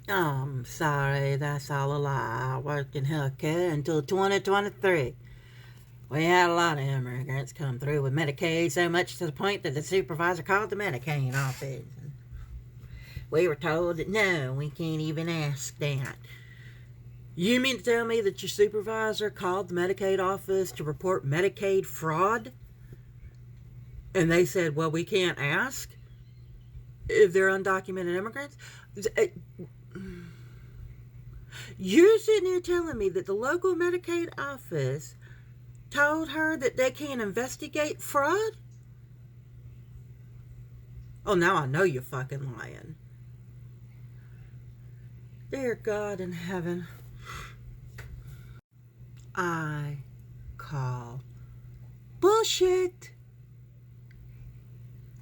I'm sorry, that's all a lie. I worked in healthcare until 2023. We had a lot of immigrants come through with Medicaid, so much to the point that the supervisor called the Medicaid office. We were told that no, we can't even ask that. You mean to tell me that your supervisor called the Medicaid office to report Medicaid fraud? And they said, well, we can't ask if they're undocumented immigrants? You're sitting here telling me that the local Medicaid office told her that they can't investigate fraud? Oh, now I know you're fucking lying. Dear God in heaven, I call bullshit.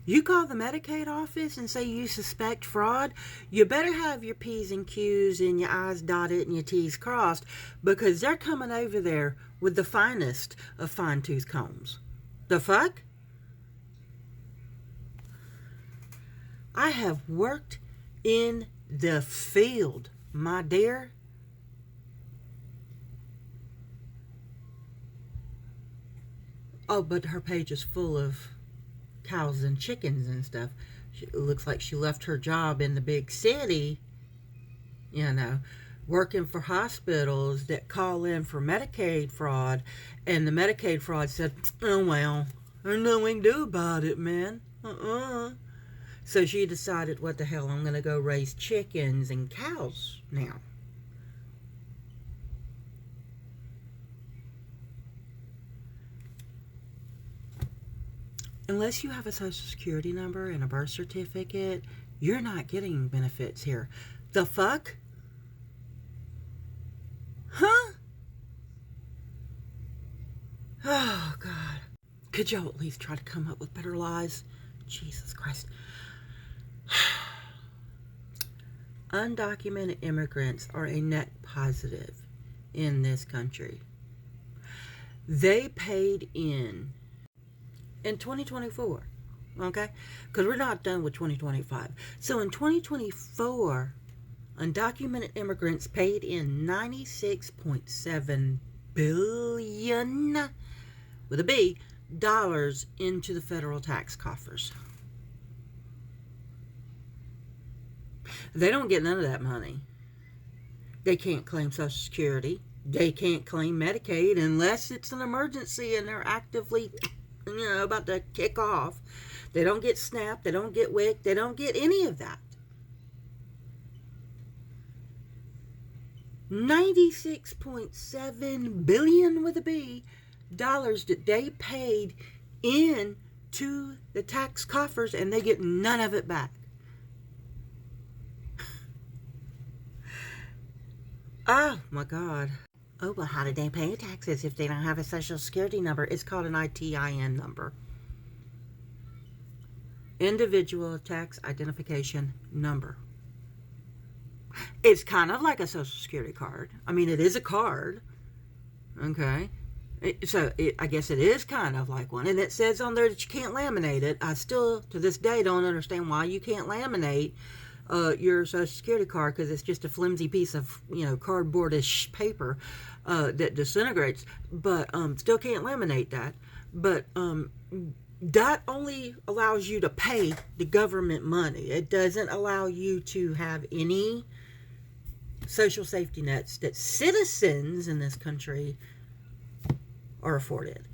You call the Medicaid office and say you suspect fraud, you better have your P's and Q's and your I's dotted and your T's crossed, because they're coming over there with the finest of fine-tooth combs. The fuck? I have worked in the field, my dear. Oh, but her page is full of cows and chickens and stuff. It looks like she left her job in the big city, working for hospitals that call in for Medicaid fraud, and the Medicaid fraud said, oh, well, there's nothing we can do about it, man. So she decided, what the hell, I'm going to go raise chickens and cows now. Unless you have a social security number and a birth certificate, you're not getting benefits here. The fuck? Huh? Oh, God. Could y'all at least try to come up with better lies? Jesus Christ. Undocumented immigrants are a net positive in this country. They paid in 2024, okay? Because we're not done with 2025. So in 2024, undocumented immigrants paid in $96.7 billion, with a B, dollars into the federal tax coffers. They don't get none of that money. They can't claim Social Security. They can't claim Medicaid unless it's an emergency and they're actively about to kick off. They don't get SNAP, they don't get WIC, they don't get any of that. $96.7 billion with a B dollars that they paid into the tax coffers, and they get none of it back. Oh my God. Oh, well, how did they pay taxes if they don't have a social security number? It's called an ITIN number. Individual Tax Identification Number. It's kind of like a social security card. I mean, it is a card. Okay. I guess it is kind of like one. And it says on there that you can't laminate it. I still, to this day, don't understand why you can't laminate your social security card, because it's just a flimsy piece of cardboardish paper that disintegrates, but still can't laminate that. But that only allows you to pay the government money. It doesn't allow you to have any social safety nets that citizens in this country are afforded.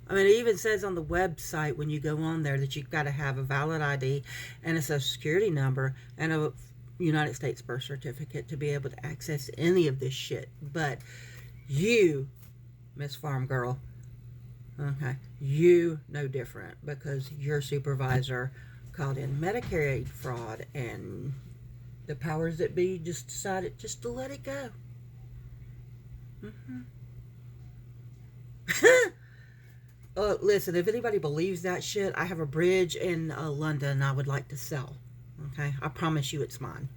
I mean, it even says on the website when you go on there that you've got to have a valid ID and a social security number and a United States birth certificate to be able to access any of this shit. But you, Miss Farm Girl, okay, you know different, because your supervisor called in Medicaid fraud, and the powers that be just decided just to let it go. Listen, if anybody believes that shit, I have a bridge in London I would like to sell. Okay? I promise you it's mine.